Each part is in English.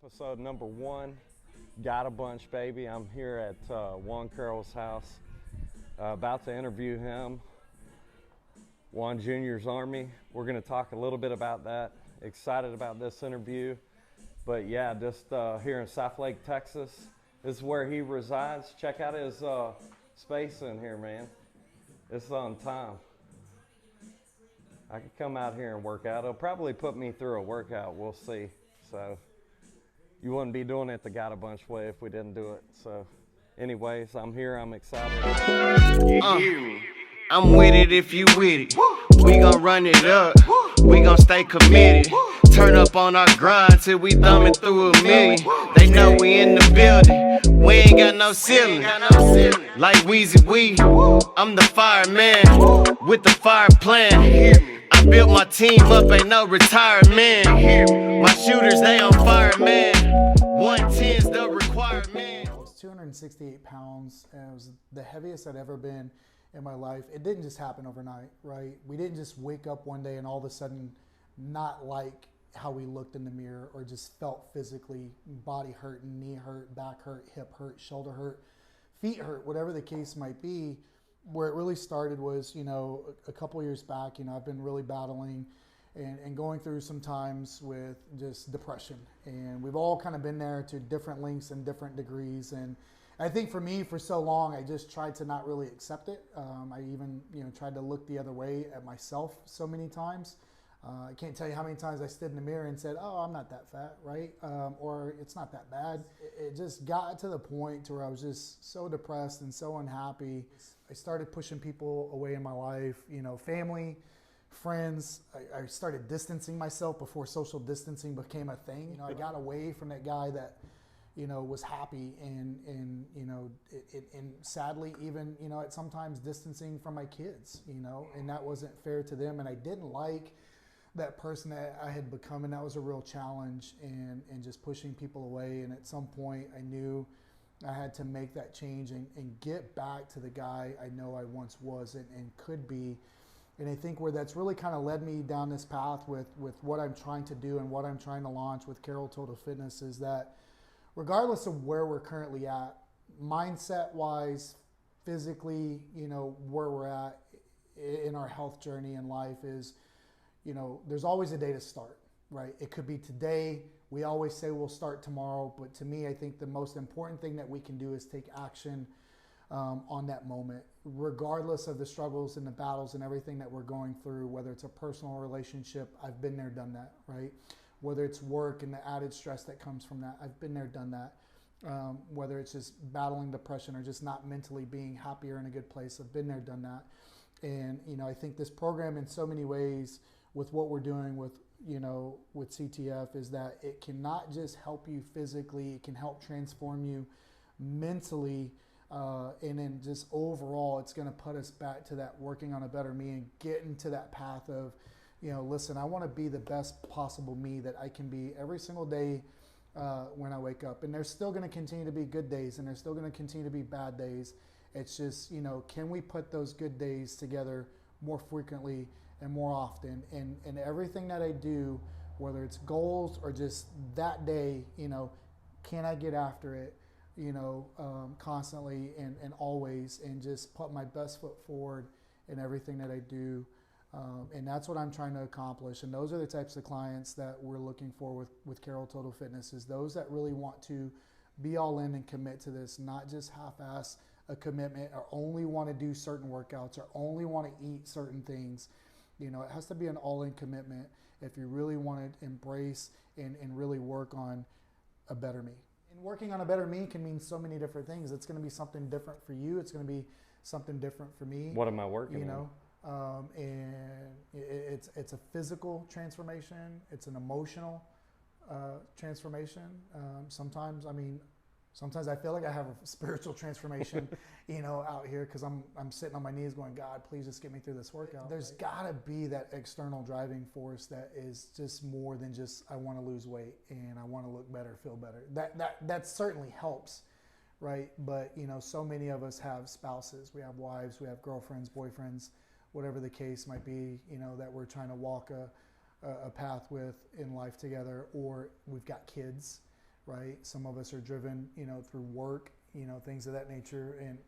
Episode number 1, Gatabunch, baby. I'm here at Juan Carroll's house, about to interview him, Juan Jr.'s Army. We're going to talk a little bit about that. Excited about this interview. But yeah, just here in South Lake, Texas. This is where he resides. Check out his space in here, man. It's on time. I could come out here and work out. It'll probably put me through a workout. We'll see. So you wouldn't be doing it the Gatabunch way if we didn't do it. So anyways, I'm here. I'm excited. I'm with it if you with it. We gon' run it up. We gon' stay committed. Turn up on our grind till we thumbing through a million. They know we in the building. We ain't got no ceiling. Like Weezy Wee, I'm the fireman with the fire plan. I built my team up, ain't no retirement. My shooters, they on fire, man. 110's the requirement. I was 268 pounds, and it was the heaviest I'd ever been in my life. It didn't just happen overnight, right? We didn't just wake up one day and all of a sudden not like how we looked in the mirror, or just felt physically body hurt, knee hurt, back hurt, hip hurt, shoulder hurt, feet hurt, whatever the case might be. Where it really started was, a couple years back, I've been really battling and going through some times with just depression. And we've all kind of been there to different lengths and different degrees. And I think for me, for so long, I just tried to not really accept it. I even, tried to look the other way at myself so many times. I can't tell you how many times I stood in the mirror and said, oh, I'm not that fat, right? Or it's not that bad. It just got to the point to where I was just so depressed and so unhappy. I started pushing people away in my life, family, friends. I started distancing myself before social distancing became a thing. I got away from that guy that, was happy and sadly even, at sometimes distancing from my kids, and that wasn't fair to them. And I didn't like that person that I had become, and that was a real challenge, and just pushing people away. And at some point I knew I had to make that change and get back to the guy I know I once was and could be. And I think where that's really kind of led me down this path with what I'm trying to do and what I'm trying to launch with Carroll Total Fitness is that regardless of where we're currently at, mindset wise, physically, where we're at in our health journey in life is, there's always a day to start, right? It could be today. We always say we'll start tomorrow, but to me, I think the most important thing that we can do is take action on that moment, regardless of the struggles and the battles and everything that we're going through, whether it's a personal relationship, I've been there, done that, right? Whether it's work and the added stress that comes from that, I've been there, done that. Whether it's just battling depression or just not mentally being happy or in a good place, I've been there, done that. And, I think this program in so many ways with what we're doing with CTF is that it can not just help you physically, it can help transform you mentally, and then just overall, it's going to put us back to that working on a better me and getting to that path of, listen, I want to be the best possible me that I can be every single day when I wake up. And there's still going to continue to be good days, and there's still going to continue to be bad days. It's just, can we put those good days together more frequently and more often? And everything that I do, whether it's goals or just that day, can I get after it, constantly and always, and just put my best foot forward in everything that I do. And that's what I'm trying to accomplish. And those are the types of clients that we're looking for with Carroll Total Fitness, is those that really want to be all in and commit to this, not just half-ass a commitment or only want to do certain workouts or only want to eat certain things. It has to be an all-in commitment if you really want to embrace and really work on a better me. And working on a better me can mean so many different things. It's going to be something different for you. It's going to be something different for me. What am I working on? And it's a physical transformation. It's an emotional transformation. Sometimes I feel like I have a spiritual transformation, out here, because I'm sitting on my knees going, God, please just get me through this workout. There's got to be that external driving force that is just more than just I want to lose weight and I want to look better, feel better. That certainly helps, right? But so many of us have spouses, we have wives, we have girlfriends, boyfriends, whatever the case might be, that we're trying to walk a path with in life together, or we've got kids, right? Some of us are driven, through work, things of that nature. And,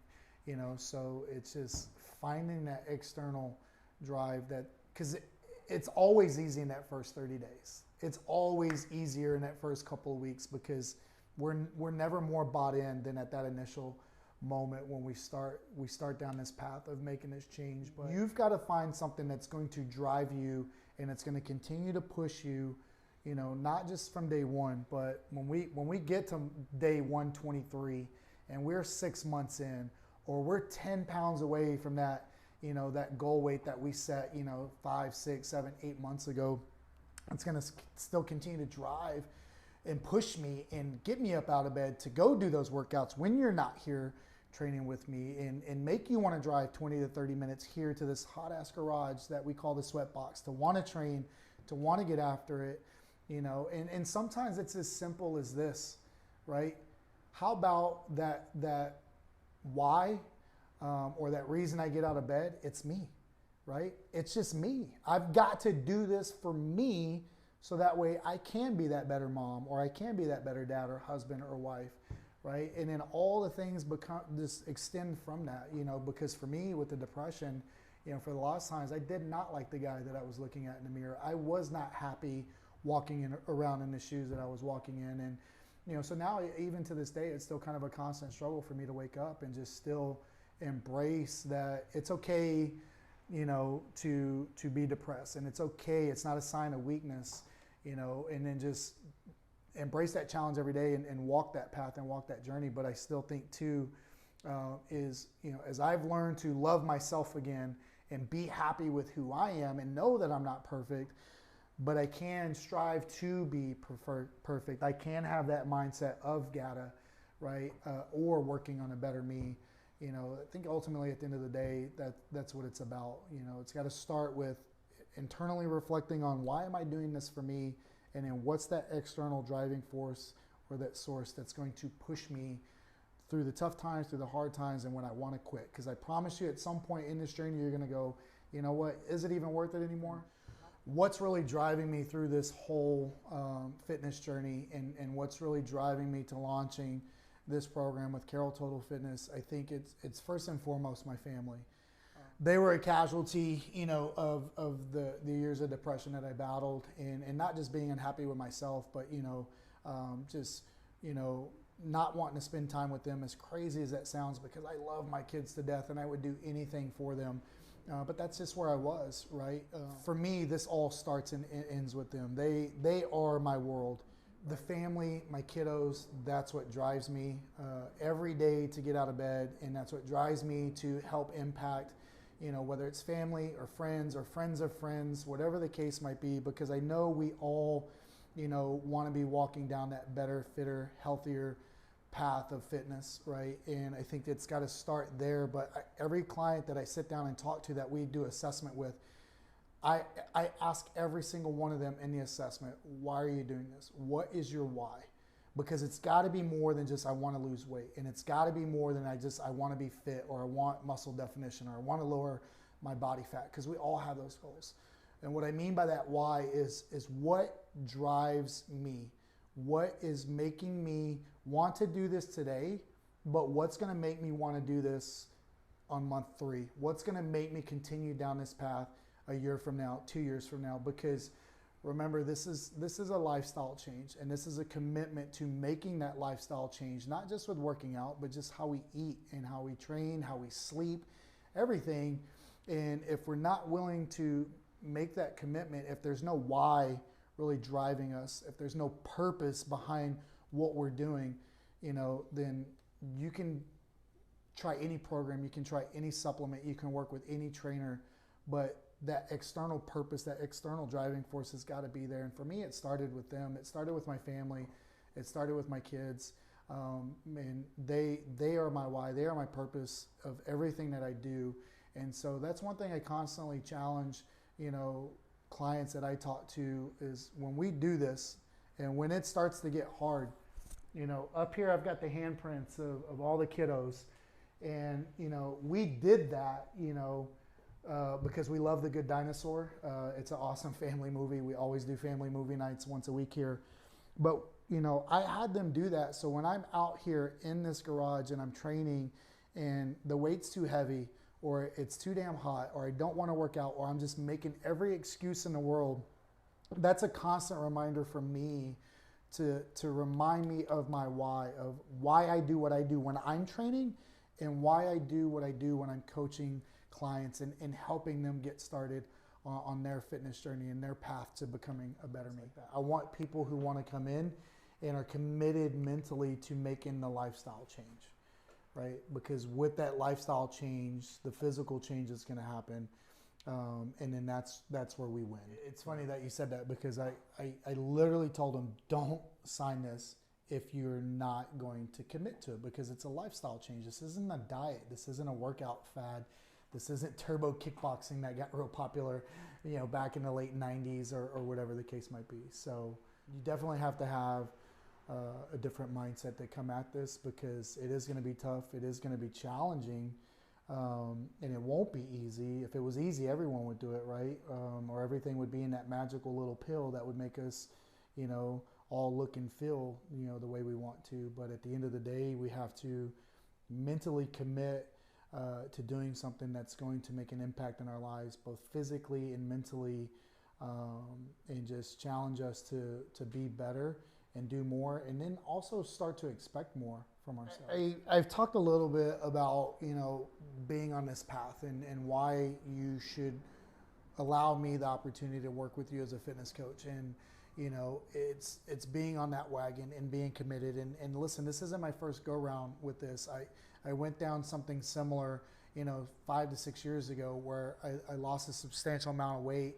so it's just finding that external drive because it's always easy in that first 30 days. It's always easier in that first couple of weeks because we're never more bought in than at that initial moment when we start down this path of making this change. But you've got to find something that's going to drive you and it's going to continue to push you, not just from day one, but when we get to day 123 and we're 6 months in, or we're 10 pounds away from that, that goal weight that we set, 5, 6, 7, 8 months ago, it's going to still continue to drive and push me and get me up out of bed to go do those workouts when you're not here training with me, and make you want to drive 20 to 30 minutes here to this hot ass garage that we call the sweat box, to want to train, to want to get after it, and sometimes it's as simple as this, right? How about that why, or that reason I get out of bed? It's me, right? It's just me. I've got to do this for me so that way I can be that better mom, or I can be that better dad or husband or wife, right? And then all the things just extend from that, because for me with the depression, for the last times, I did not like the guy that I was looking at in the mirror. I was not happy walking around in the shoes that I was walking in. And, so now even to this day, it's still kind of a constant struggle for me to wake up and just still embrace that it's okay, to be depressed, and it's okay. It's not a sign of weakness, and then just embrace that challenge every day and walk that path and walk that journey. But I still think too, is, as I've learned to love myself again and be happy with who I am and know that I'm not perfect, but I can strive to be perfect. I can have that mindset of Gata, right? Or working on a better me. I think ultimately at the end of the day, that's what it's about. It's got to start with internally reflecting on why am I doing this for me, and then what's that external driving force or that source that's going to push me through the tough times, through the hard times, and when I want to quit. Because I promise you at some point in this journey, you're going to go, you know what, is it even worth it anymore? What's really driving me through this whole fitness journey, and what's really driving me to launching this program with Carroll Total Fitness, I think it's first and foremost my family. They were a casualty, of the years of depression that I battled, and not just being unhappy with myself, but just not wanting to spend time with them, as crazy as that sounds, because I love my kids to death and I would do anything for them. But that's just where I was, right? For me, this all starts and ends with them. They are my world. The family, my kiddos, that's what drives me every day to get out of bed, and that's what drives me to help impact, whether it's family or friends of friends, whatever the case might be, because I know we all, want to be walking down that better, fitter, healthier path of fitness, right? And I think it's got to start there. But every client that I sit down and talk to that we do assessment with, I ask every single one of them in the assessment, why are you doing this? What is your why? Because it's got to be more than just I want to lose weight, and it's got to be more than I want to be fit, or I want muscle definition, or I want to lower my body fat, because we all have those goals. And what I mean by that why is what drives me, what is making me want to do this today, but what's going to make me want to do this on month 3? What's going to make me continue down this path a year from now, 2 years from now? Because remember, this is a lifestyle change, and this is a commitment to making that lifestyle change, not just with working out, but just how we eat and how we train, how we sleep, everything. And if we're not willing to make that commitment, if there's no why really driving us, if there's no purpose behind what we're doing, then you can try any program, you can try any supplement, you can work with any trainer, but that external purpose, that external driving force has got to be there. And for me, it started with them. It started with my family. It started with my kids. And they are my why. They are my purpose of everything that I do. And so that's one thing I constantly challenge, clients that I talk to, is when we do this and when it starts to get hard, up here I've got the handprints of all the kiddos. And, we did that, because we love The Good Dinosaur. It's an awesome family movie. We always do family movie nights once a week here. But I had them do that. So when I'm out here in this garage and I'm training and the weight's too heavy or it's too damn hot or I don't want to work out or I'm just making every excuse in the world, that's a constant reminder for me to remind me of my why, of why I do what I do when I'm training and why I do what I do when I'm coaching clients and helping them get started on their fitness journey and their path to becoming a better me. I want people who want to come in and are committed mentally to making the lifestyle change, right? Because with that lifestyle change, the physical change is going to happen. And then that's where we win. It's funny that you said that because I literally told them, don't sign this if you're not going to commit to it, because it's a lifestyle change. This isn't a diet. This isn't a workout fad. This isn't turbo kickboxing that got real popular, back in the late 90s or whatever the case might be. So you definitely have to have a different mindset to come at this, because it is going to be tough. It is going to be challenging. And it won't be easy. If it was easy, everyone would do it, right? Or everything would be in that magical little pill that would make us, all look and feel, the way we want to. But at the end of the day, we have to mentally commit to doing something that's going to make an impact in our lives, both physically and mentally, and just challenge us to be better and do more, and then also start to expect more from ourselves. I've talked a little bit about, being on this path and why you should allow me the opportunity to work with you as a fitness coach. And, it's being on that wagon and being committed. And listen, this isn't my first go round with this. I went down something similar, 5 to 6 years ago, where I lost a substantial amount of weight.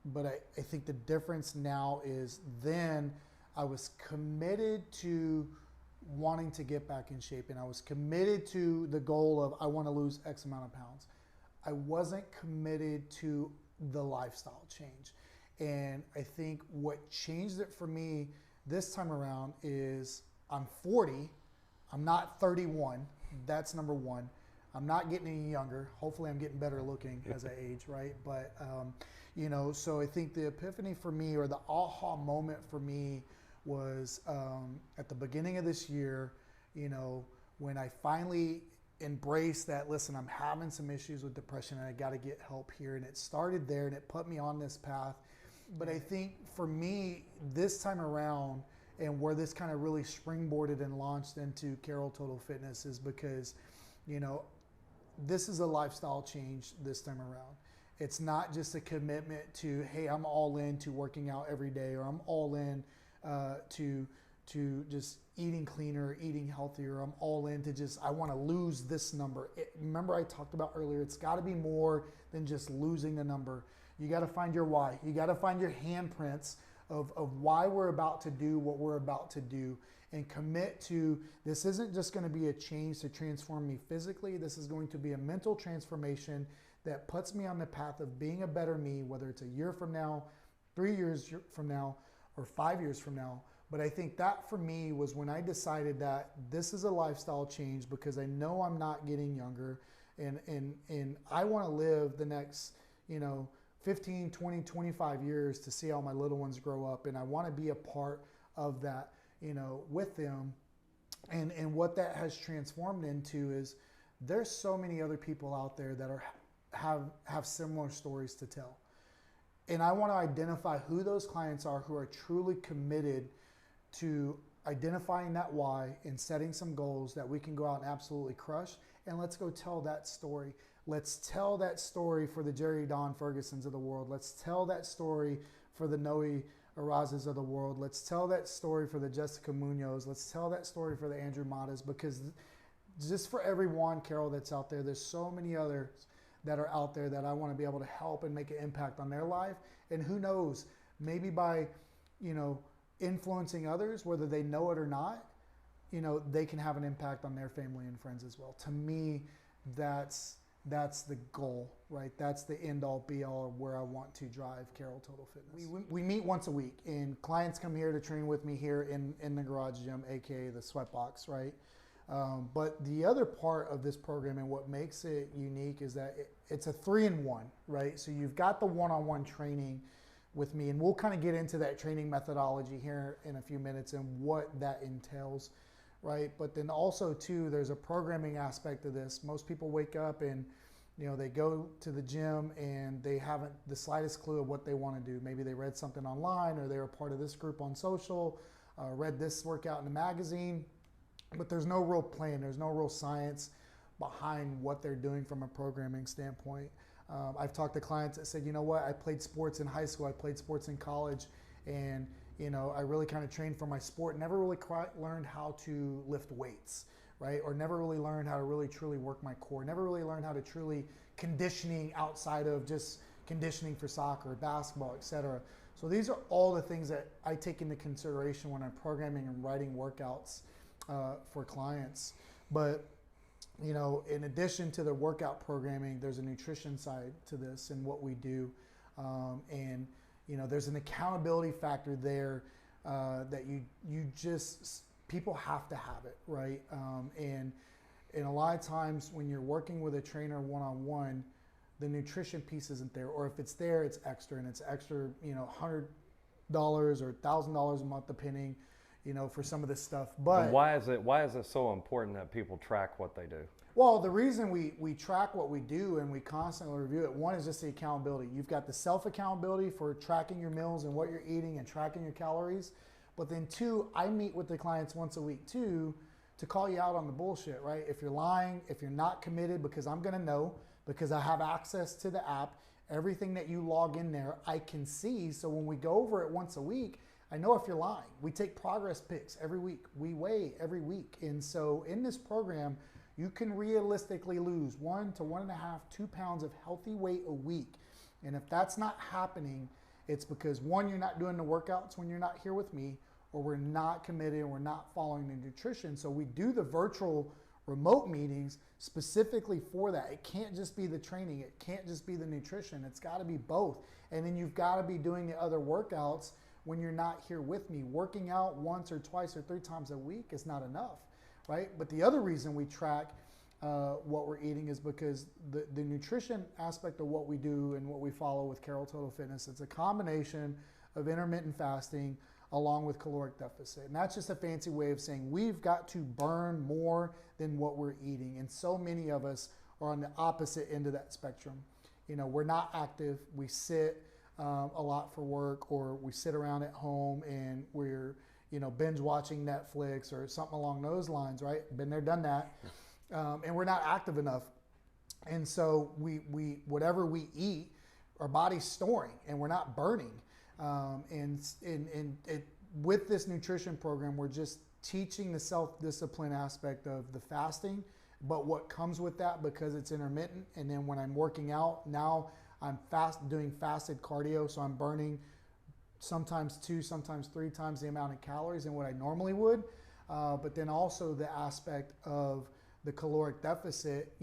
But I think the difference now is then I was committed to wanting to get back in shape, and I was committed to the goal of I want to lose X amount of pounds. I wasn't committed to the lifestyle change. And I think what changed it for me this time around is I'm 40, I'm not 31. That's number one. I'm not getting any younger. Hopefully I'm getting better looking as I age, right? But, so I think the epiphany for me, or the aha moment for me, was at the beginning of this year, when I finally embraced that, listen, I'm having some issues with depression and I got to get help here. And it started there and it put me on this path. But I think for me, this time around, and where this kind of really springboarded and launched into Carroll Total Fitness, is because, this is a lifestyle change this time around. It's not just a commitment to, hey, I'm all in to working out every day, or I'm all in to just eating cleaner, eating healthier. I'm all in to just, I want to lose this number. Remember I talked about earlier, it's got to be more than just losing the number. You got to find your why. You got to find your handprints of why we're about to do what we're about to do, and commit to, this isn't just going to be a change to transform me physically. This is going to be a mental transformation that puts me on the path of being a better me, whether it's a year from now, 3 years from now, or 5 years from now. But I think that for me was when I decided that this is a lifestyle change, because I know I'm not getting younger, and I want to live the next, 15, 20, 25 years to see how my little ones grow up. And I want to be a part of that, with them. And what that has transformed into is there's so many other people out there that have similar stories to tell. And I want to identify who those clients are who are truly committed to identifying that why and setting some goals that we can go out and absolutely crush. And let's go tell that story. Let's tell that story for the Jerry Don Fergusons of the world. Let's tell that story for the Noe Arazas of the world. Let's tell that story for the Jessica Munoz. Let's tell that story for the Andrew Matas, because just for every Juan Carroll that's out there, there's so many others that are out there that I want to be able to help and make an impact on their life. And who knows, maybe by, influencing others, whether they know it or not, they can have an impact on their family and friends as well. To me, that's the goal, right? That's the end all be all of where I want to drive Carroll Total Fitness. We meet once a week, and clients come here to train with me here in the garage gym, AKA the Sweatbox, right? But the other part of this program and what makes it unique is that it's a 3-in-1, right? So you've got the one-on-one training, with me. And we'll kind of get into that training methodology here in a few minutes and what that entails, right? But then also too, there's a programming aspect of this. Most people wake up and they go to the gym and they haven't the slightest clue of what they want to do. Maybe they read something online, or they were part of this group on social, read this workout in a magazine, but there's no real plan. There's no real science behind what they're doing from a programming standpoint. I've talked to clients that said, you know what, I played sports in high school, I played sports in college, and I really kind of trained for my sport, never really quite learned how to lift weights, right? Or never really learned how to really truly work my core, never really learned how to truly conditioning outside of just conditioning for soccer, basketball, etc. So these are all the things that I take into consideration when I'm programming and writing workouts for clients. But in addition to the workout programming, there's a nutrition side to this and what we do. And there's an accountability factor there that people have to have it, right? And a lot of times when you're working with a trainer one-on-one, the nutrition piece isn't there, or if it's there, it's extra, and it's extra, $100 or $1,000 a month, depending, for some of this stuff. But why is it so important that people track what they do? Well, the reason we track what we do and we constantly review it, one is just the accountability. You've got the self-accountability for tracking your meals and what you're eating and tracking your calories. But then two, I meet with the clients once a week too, to call you out on the bullshit, right? If you're lying, if you're not committed, because I'm gonna know, because I have access to the app, everything that you log in there, I can see. So when we go over it once a week, I know if you're lying. We take progress pics every week. We weigh every week. And so in this program, you can realistically lose 1 to 1.5, 2 pounds of healthy weight a week. And if that's not happening, it's because one, you're not doing the workouts when you're not here with me, or we're not committed and we're not following the nutrition. So we do the virtual remote meetings specifically for that. It can't just be the training. It can't just be the nutrition. It's got to be both. And then you've got to be doing the other workouts when you're not here with me. Working out once or twice or 3 times a week is not enough, right? But the other reason we track what we're eating is because the nutrition aspect of what we do and what we follow with Carroll Total Fitness, it's a combination of intermittent fasting along with caloric deficit. And that's just a fancy way of saying we've got to burn more than what we're eating. And so many of us are on the opposite end of that spectrum. We're not active. We sit a lot for work, or we sit around at home and we're binge watching Netflix or something along those lines, right? Been there, done that. And we're not active enough. And so we whatever we eat, our body's storing and we're not burning. With this nutrition program, we're just teaching the self-discipline aspect of the fasting, but what comes with that, because it's intermittent. And then when I'm working out, now I'm doing fasted cardio. So I'm burning sometimes 2, sometimes 3 times the amount of calories than what I normally would. But then also the aspect of the caloric deficit,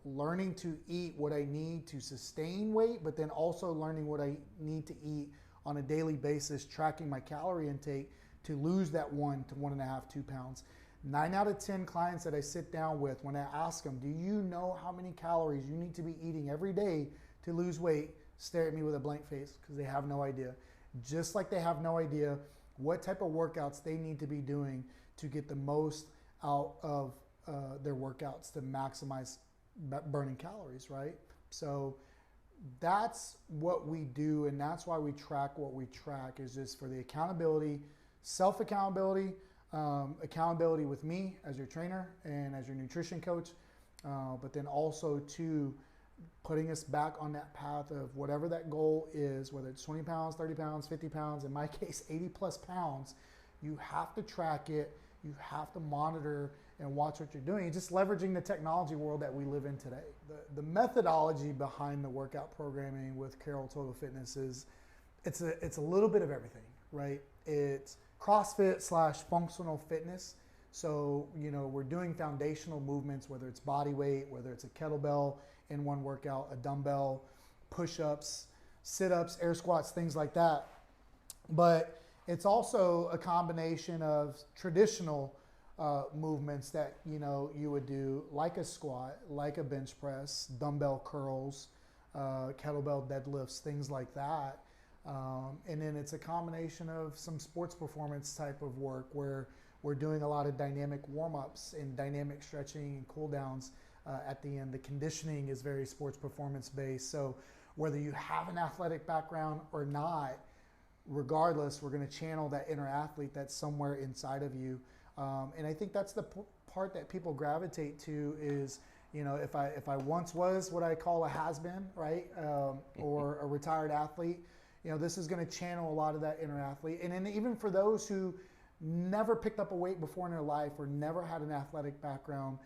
learning to eat what I need to sustain weight, but then also learning what I need to eat on a daily basis, tracking my calorie intake to lose that 1 to 1.5, 2 pounds. 9 out of 10 clients that I sit down with, when I ask them, do you know how many calories you need to be eating every day to lose weight, stare at me with a blank face, because they have no idea. Just like they have no idea what type of workouts they need to be doing to get the most out of their workouts to maximize burning calories, right? So that's what we do, and that's why we track what we track, is just for the accountability, self-accountability, accountability with me as your trainer and as your nutrition coach, but then also to putting us back on that path of whatever that goal is, whether it's 20 pounds, 30 pounds, 50 pounds, in my case, 80 plus pounds. You have to track it. You have to monitor and watch what you're doing. Just leveraging the technology world that we live in today. The methodology behind the workout programming with Carroll Total Fitness is it's a little bit of everything, right? It's CrossFit / functional fitness. So, we're doing foundational movements, whether it's body weight, whether it's a kettlebell in one workout, a dumbbell, push-ups, sit-ups, air squats, things like that. But it's also a combination of traditional movements that you would do, like a squat, like a bench press, dumbbell curls, kettlebell deadlifts, things like that. And then it's a combination of some sports performance type of work where we're doing a lot of dynamic warm-ups and dynamic stretching and cool downs at the end. The conditioning is very sports performance based. So whether you have an athletic background or not, regardless, we're going to channel that inner athlete that's somewhere inside of you. And I think that's the part that people gravitate to is, you know, if I once was what I call a has-been, right, or a retired athlete, you know, this is going to channel a lot of that inner athlete. And then even for those who never picked up a weight before in their life or never had an athletic background,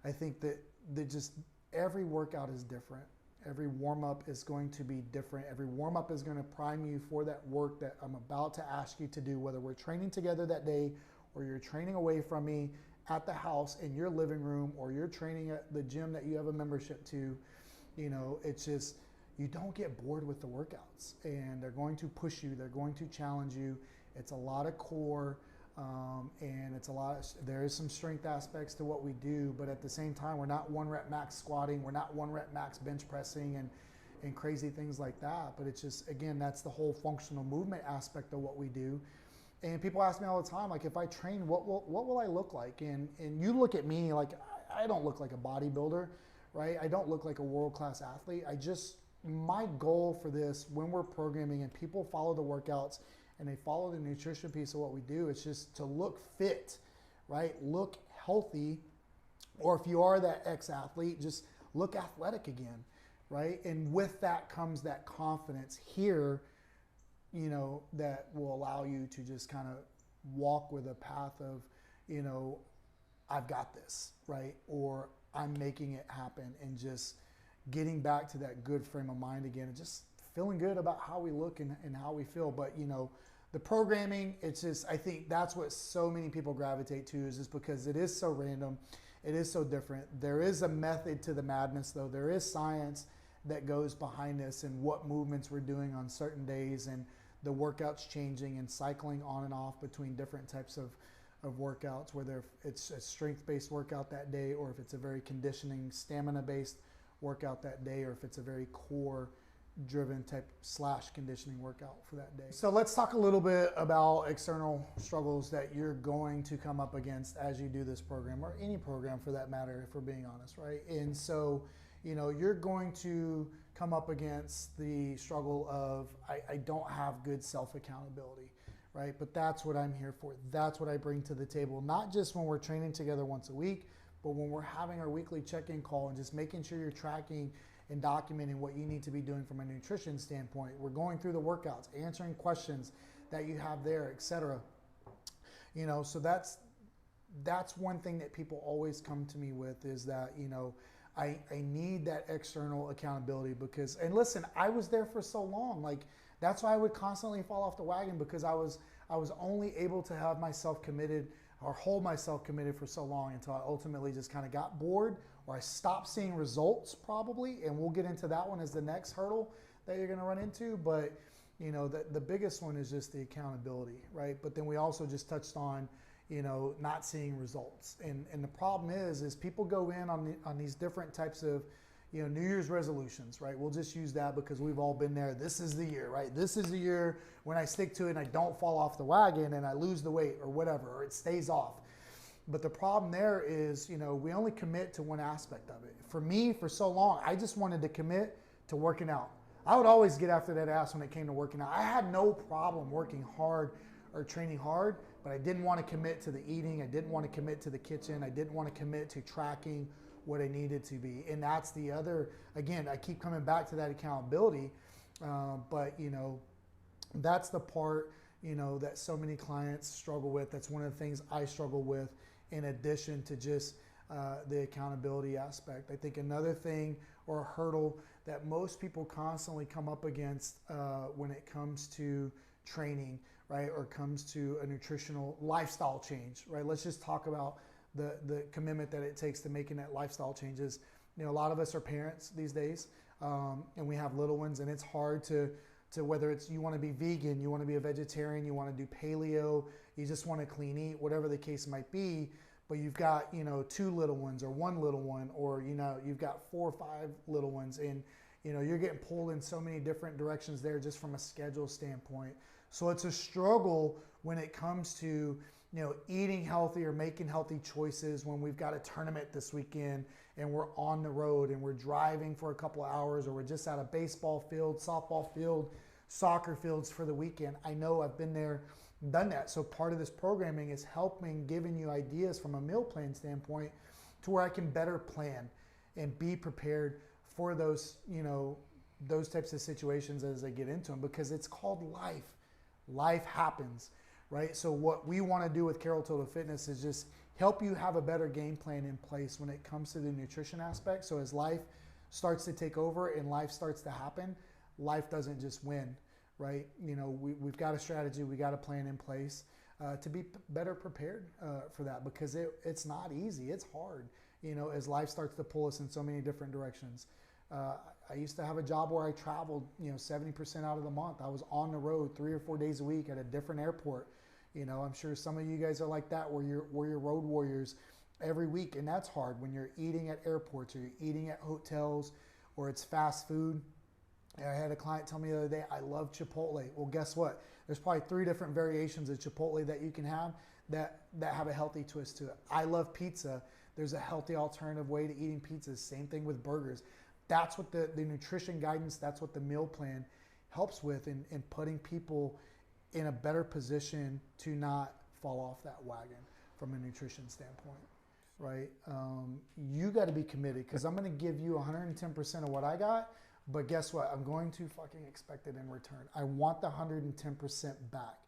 I think that just every workout is different. Every warm-up is going to be different. Every warm-up is going to prime you for that work that I'm about to ask you to do, whether we're training together that day or you're training away from me at the house in your living room or you're training at the gym that you have a membership to. You know, it's just, you don't get bored with the workouts, and they're going to push you. They're going to challenge you. It's a lot of core, and it's a lot of, there is some strength aspects to what we do, but at the same time, we're not 1 rep max squatting. We're not 1 rep max bench pressing and crazy things like that. But it's just, again, that's the whole functional movement aspect of what we do. And people ask me all the time, like, if I train, what will I look like? And you look at me like, I don't look like a bodybuilder, right? I don't look like a world-class athlete. My goal for this, when we're programming and people follow the workouts and they follow the nutrition piece of what we do, it's just to look fit, right? Look healthy, or if you are that ex-athlete, just look athletic again, right? And with that comes that confidence here, you know, that will allow you to just kind of walk with a path of, you know, I've got this, right? Or I'm making it happen, and just getting back to that good frame of mind again, and just feeling good about how we look and how we feel. But, you know, the programming, it's just, I think that's what so many people gravitate to, is just because it is so random. It is so different. There is a method to the madness, though. There is science that goes behind this and what movements we're doing on certain days, and the workouts changing and cycling on and off between different types of workouts, whether it's a strength-based workout that day, or if it's a very conditioning, stamina-based workout that day, or if it's a very core driven type / conditioning workout for that day. So let's talk a little bit about external struggles that you're going to come up against as you do this program, or any program for that matter, if we're being honest, right? And so, you know, you're going to come up against the struggle of, I don't have good self-accountability, right? But that's what I'm here for. That's what I bring to the table, not just when we're training together once a week, but when we're having our weekly check-in call and just making sure you're tracking and documenting what you need to be doing from a nutrition standpoint. We're going through the workouts, answering questions that you have there, etc. You know, so that's one thing that people always come to me with, is that, you know, I need that external accountability, because, and listen, I was there for so long. Like, that's why I would constantly fall off the wagon, because I was only able to have myself committed or hold myself committed for so long until I ultimately just kind of got bored, or I stopped seeing results probably. And we'll get into that one as the next hurdle that you're going to run into. But, you know, the biggest one is just the accountability, right? But then we also just touched on, you know, not seeing results. And the problem is people go in on these different types of, you know, New Year's resolutions, right? We'll just use that because we've all been there. This is the year, right? This is the year when I stick to it and I don't fall off the wagon and I lose the weight or whatever, or it stays off. But the problem there is, you know, we only commit to one aspect of it. For me, for so long, I just wanted to commit to working out. I would always get after that ass when it came to working out. I had no problem working hard or training hard, but I didn't want to commit to the eating. I didn't want to commit to the kitchen. I didn't want to commit to tracking what I needed to be. And that's the other, again, I keep coming back to that accountability, but, you know, that's the part, you know, that so many clients struggle with. That's one of the things I struggle with, in addition to just the accountability aspect. I think another thing, or a hurdle, that most people constantly come up against when it comes to training, right, or comes to a nutritional lifestyle change, right? Let's just talk about the commitment that it takes to making that lifestyle changes. You know, a lot of us are parents these days, and we have little ones, and it's hard to whether it's you want to be vegan, you want to be a vegetarian, you want to do paleo, you just want to clean eat, whatever the case might be, but you've got, you know, 2 little ones or 1 little one, or, you know, you've got 4 or 5 little ones, and, You're getting pulled in so many different directions there just from a schedule standpoint. So it's a struggle when it comes to, eating healthy or making healthy choices when we've got a tournament this weekend and we're on the road and we're driving for a couple of hours, or we're just at a baseball field, softball field, soccer fields for the weekend. I know I've been there, done that. So part of this programming is helping, giving you ideas from a meal plan standpoint to where I can better plan and be prepared for those, those types of situations as they get into them, because it's called life. Life happens, right? So what we want to do with Carroll Total Fitness is just help you have a better game plan in place when it comes to the nutrition aspect. So as life starts to take over and life starts to happen, life doesn't just win, right? We've got a strategy, we got a plan in place to be better prepared for that, because it's not easy, it's hard, as life starts to pull us in so many different directions. I used to have a job where I traveled, 70% out of the month. I was on the road 3 or 4 days a week at a different airport. I'm sure some of you guys are like that, where you're road warriors every week, and that's hard when you're eating at airports or you're eating at hotels or it's fast food. And I had a client tell me the other day, I love Chipotle. Well, guess what? There's probably 3 different variations of Chipotle that you can have that have a healthy twist to it. I love pizza. There's a healthy alternative way to eating pizzas. Same thing with burgers. That's what the nutrition guidance, that's what the meal plan helps with in putting people in a better position to not fall off that wagon from a nutrition standpoint, right? You got to be committed, because I'm going to give you 110% of what I got, but guess what? I'm going to fucking expect it in return. I want the 110% back.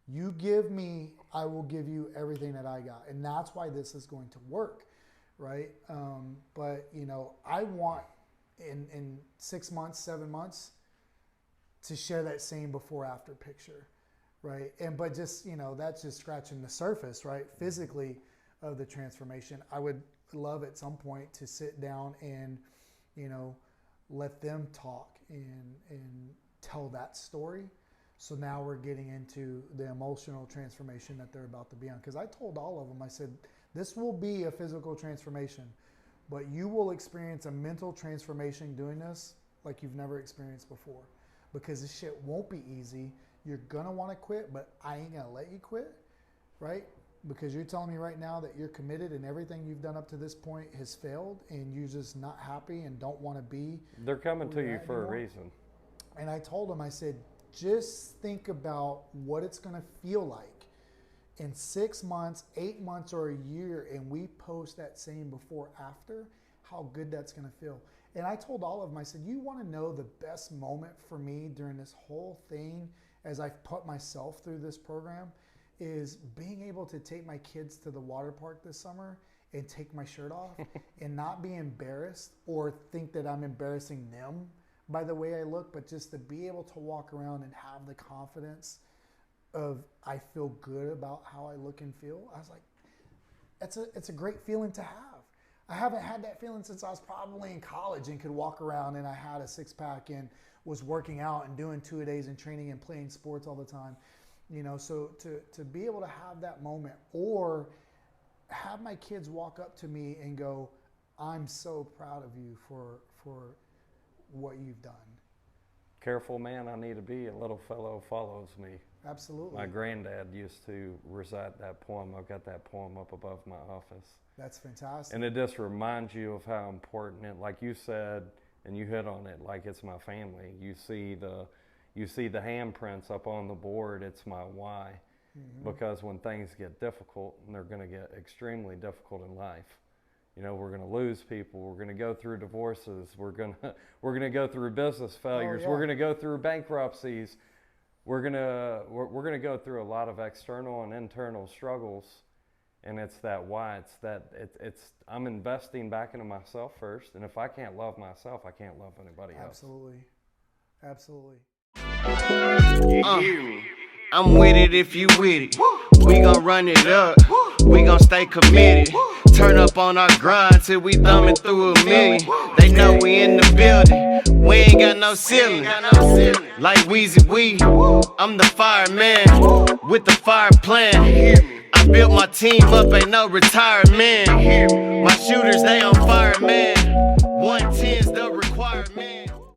You give me, I will give you everything that I got. And that's why this is going to work, right? But, I want in 6 months, 7 months to share that same before after picture, right? But just, that's just scratching the surface, right? Physically of the transformation. I would love at some point to sit down and, let them talk and tell that story. So now we're getting into the emotional transformation that they're about to be on. Because I told all of them, I said, this will be a physical transformation, but you will experience a mental transformation doing this like you've never experienced before. Because this shit won't be easy. You're going to want to quit, but I ain't going to let you quit, right? Because you're telling me right now that you're committed and everything you've done up to this point has failed and you're just not happy and don't want to be. They're coming to you for a reason. And I told them, I said, just think about what it's going to feel like in 6 months, 8 months, or a year, and we post that same before after, how good that's going to feel. And I told all of them, I said, you want to know the best moment for me during this whole thing as I've put myself through this program is being able to take my kids to the water park this summer and take my shirt off and not be embarrassed or think that I'm embarrassing them by the way I look, but just to be able to walk around and have the confidence of I feel good about how I look and feel. I was like, it's a great feeling to have. I haven't had that feeling since I was probably in college and could walk around and I had a 6-pack and was working out and doing 2-a-days and training and playing sports all the time. So to be able to have that moment, or have my kids walk up to me and go, I'm so proud of you for what you've done. Careful man I need to be, a little fellow follows me. Absolutely. My granddad used to recite that poem. I've got that poem up above my office. That's fantastic. And it just reminds you of how important it, like you said, and you hit on it, like it's my family. You see the handprints up on the board, it's my why. Mm-hmm. Because when things get difficult, and they're going to get extremely difficult in life, we're going to lose people, we're going to go through divorces, we're going to go through business failures, we're going to go through bankruptcies, we're going to go through a lot of external and internal struggles. And it's that why, it's I'm investing back into myself first, and if I can't love myself, I can't love anybody else. Absolutely. You hear me? I'm with it if you with it. We gon' run it up. We gon' stay committed. Turn up on our grind till we thumbing through a million. They know we in the building. We ain't got no ceiling. Like Weezy Wee, I'm the fireman with the fire plan. I built my team up, ain't no retirement. My shooters, they on fire, man. 110's the requirement.